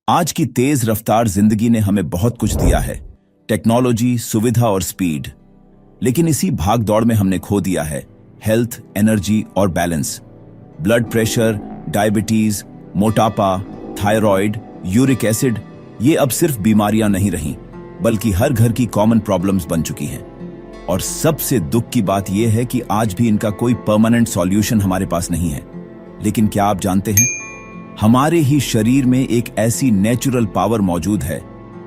आज की तेज रफ्तार जिंदगी ने हमें बहुत कुछ दिया है, टेक्नोलॉजी, सुविधा और स्पीड। लेकिन इसी भाग दौड़ में हमने खो दिया है हेल्थ, एनर्जी और बैलेंस। ब्लड प्रेशर, डायबिटीज, मोटापा, थायराइड, यूरिक एसिड, ये अब सिर्फ बीमारियां नहीं रहीं, बल्कि हर घर की कॉमन प्रॉब्लम्स बन चुकी हैं। और सबसे दुख की बात यह है कि आज भी इनका कोई परमानेंट सॉल्यूशन हमारे पास नहीं है। लेकिन क्या आप जानते हैं, हमारे ही शरीर में एक ऐसी नेचुरल पावर मौजूद है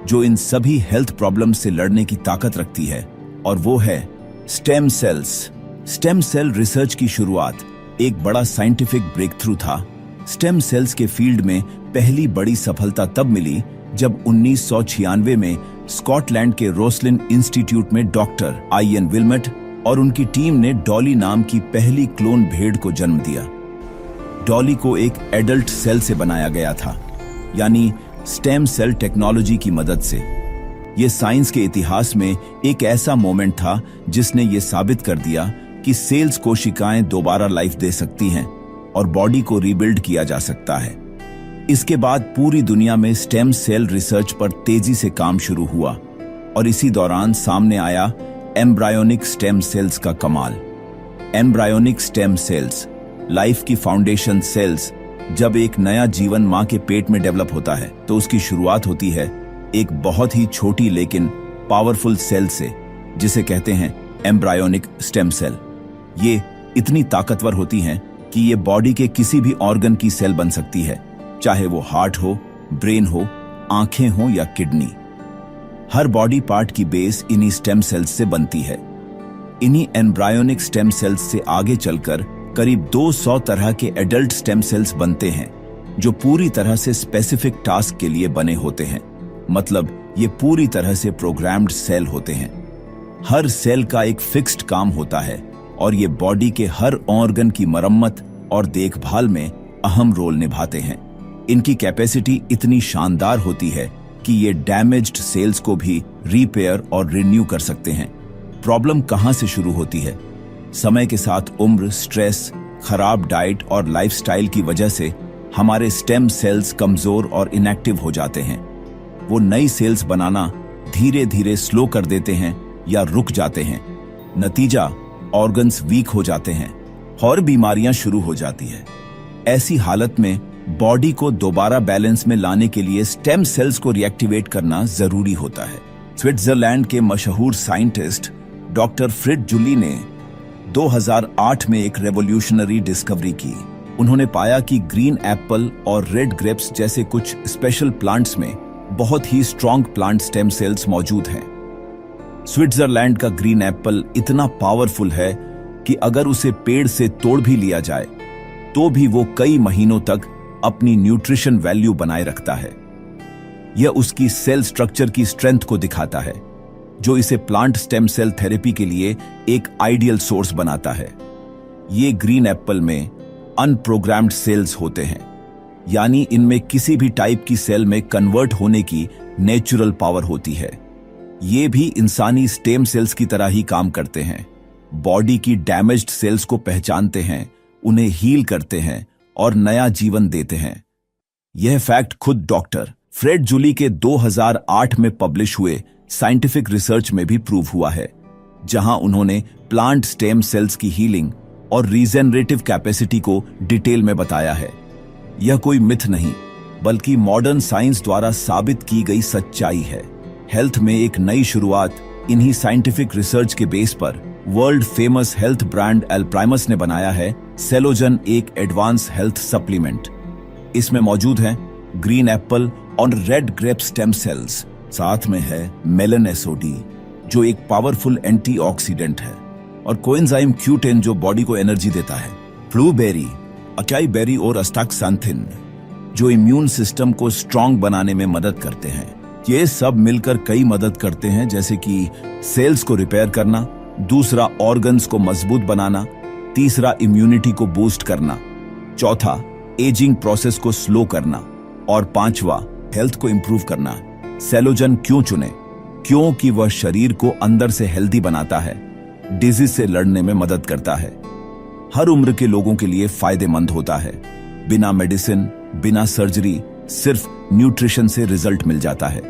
जो इन सभी हेल्थ प्रॉब्लम्स से लड़ने की ताकत रखती है, और वो है stem cells. Stem cell research की शुरुआत एक बड़ा साइंटिफिक ब्रेक थ्रू था। स्टेम सेल्स के फील्ड में पहली बड़ी सफलता तब मिली जब 1996 में स्कॉटलैंड के रोसलिन इंस्टीट्यूट में डॉक्टर आइयन विल्मट और उनकी टीम ने डॉली नाम की पहली क्लोन भेड़ को जन्म दिया। डॉली को एक एडल्ट सेल से बनाया गया था, यानी स्टेम सेल टेक्नोलॉजी की मदद से। यह साइंस के इतिहास में एक ऐसा मोमेंट था जिसने ये साबित कर दिया कि सेल्स कोशिकाएं दोबारा लाइफ दे सकती हैं और बॉडी को रीबिल्ड किया जा सकता है। इसके बाद पूरी दुनिया में स्टेम सेल रिसर्च पर तेजी से काम शुरू हुआ, और इसी दौरान सामने आया एम्ब्रायोनिक स्टेम सेल्स का कमाल। एम्ब्रायोनिक स्टेम सेल्स, लाइफ की फाउंडेशन सेल्स। जब एक नया जीवन मां के पेट में डेवलप होता है तो उसकी शुरुआत होती है एक बहुत ही छोटी लेकिन पावरफुल सेल से, जिसे कहते हैं एम्ब्रायोनिक स्टेम सेल। ये इतनी ताकतवर होती हैं कि ये बॉडी के किसी भी ऑर्गन की सेल बन सकती है, चाहे वो हार्ट हो, ब्रेन हो, आंखें हो या किडनी। हर बॉडी पार्ट की बेस इन्हीं स्टेम सेल्स से बनती है। इन्हीं एम्ब्रायोनिक स्टेम सेल्स से आगे चलकर करीब 200 तरह के एडल्ट स्टेम सेल्स बनते हैं, जो पूरी तरह से स्पेसिफिक टास्क के लिए बने होते हैं। मतलब ये पूरी तरह से प्रोग्राम्ड सेल होते हैं। हर सेल का एक फिक्स्ड काम होता है और ये बॉडी के हर ऑर्गन की मरम्मत और देखभाल में अहम रोल निभाते हैं। इनकी कैपेसिटी इतनी शानदार होती है कि ये डैमेज्ड सेल्स को भी रिपेयर और रिन्यू कर सकते हैं। प्रॉब्लम कहां से शुरू होती है? समय के साथ उम्र, स्ट्रेस, खराब डाइट और लाइफस्टाइल की वजह से हमारे स्टेम सेल्स कमजोर और इनएक्टिव हो जाते हैं। वो नई सेल्स बनाना धीरे धीरे स्लो कर देते हैं या रुक जाते हैं। नतीजा, ऑर्गन्स वीक हो जाते हैं और बीमारियां शुरू हो जाती है। ऐसी हालत में बॉडी को दोबारा बैलेंस में लाने के लिए स्टेम सेल्स को रिएक्टिवेट करना जरूरी होता है। स्विट्जरलैंड के मशहूर साइंटिस्ट डॉक्टर फ्रिड जुली ने 2008 में एक रेवोल्यूशनरी डिस्कवरी की। उन्होंने पाया कि ग्रीन एप्पल और रेड ग्रेप्स जैसे कुछ स्पेशल प्लांट्स में बहुत ही स्ट्रॉन्ग प्लांट स्टेम सेल्स मौजूद हैं। स्विट्जरलैंड का ग्रीन एप्पल इतना पावरफुल है कि अगर उसे पेड़ से तोड़ भी लिया जाए तो भी वो कई महीनों तक अपनी न्यूट्रिशन वैल्यू बनाए रखता है। यह उसकी सेल स्ट्रक्चर की स्ट्रेंथ को दिखाता है, जो इसे प्लांट स्टेम सेल थेरेपी के लिए एक आइडियल सोर्स बनाता है। ये ग्रीन एप्पल में अनप्रोग्राम्ड सेल्स होते हैं, यानी इनमें किसी भी टाइप की सेल में कन्वर्ट होने की नेचुरल पावर होती है। ये भी इंसानी स्टेम सेल्स की तरह ही काम करते हैं। बॉडी की डैमेज्ड सेल्स को पहचानते हैं, उन्हें हील करते हैं और नया जीवन देते हैं। यह फैक्ट खुद डॉक्टर फ्रेड जुली के 2008 में पब्लिश हुए साइंटिफिक रिसर्च में भी प्रूव हुआ है, जहां उन्होंने प्लांट स्टेम सेल्स की हीलिंग और रीजेनरेटिव कैपेसिटी को डिटेल में बताया है। यह कोई मिथ नहीं, बल्कि मॉडर्न साइंस द्वारा साबित की गई सच्चाई है। हेल्थ में एक नई शुरुआत इन्हीं साइंटिफिक रिसर्च के बेस पर वर्ल्ड फेमस हेल्थ ब्रांड अल्प्राइमस ने बनाया है सेलोजन, एक एडवांस हेल्थ सप्लीमेंट। इसमें मौजूद है ग्रीन एप्पल और रेड ग्रेप स्टेम सेल्स, साथ में है मेलन एसओडी जो एक पावरफुल एंटीऑक्सीडेंट है, और कोएंजाइम Q10 जो बॉडी को एनर्जी देता है, ब्लूबेरी, अकाई बेरी और अस्टाक्सांथिन जो इम्यून सिस्टम को स्ट्रांग बनाने में मदद करते हैं। ये सब मिलकर कई मदद करते हैं, जैसे कि सेल्स को रिपेयर करना, दूसरा ऑर्गन्स को मजबूत बनाना, तीसरा इम्यूनिटी को बूस्ट करना, चौथा एजिंग प्रोसेस को स्लो करना और पांचवा हेल्थ को इंप्रूव करना। सेलोजन क्यों चुने? क्योंकि वह शरीर को अंदर से हेल्दी बनाता है, डिजीज से लड़ने में मदद करता है, हर उम्र के लोगों के लिए फायदेमंद होता है। बिना मेडिसिन, बिना सर्जरी सिर्फ न्यूट्रिशन से रिजल्ट मिल जाता है।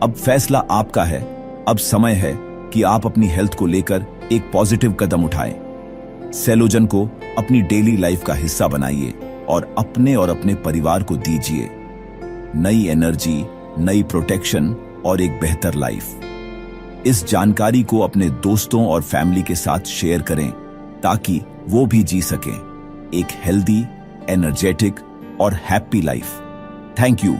अब फैसला आपका है। अब समय है कि आप अपनी हेल्थ को लेकर एक पॉजिटिव कदम उठाएं। सेलोजन को अपनी डेली लाइफ का हिस्सा बनाइए और अपने परिवार को दीजिए नई एनर्जी, नई प्रोटेक्शन और एक बेहतर लाइफ। इस जानकारी को अपने दोस्तों और फैमिली के साथ शेयर करें ताकि वो भी जी सकें एक हेल्दी, एनर्जेटिक और हैप्पी लाइफ। Thank you.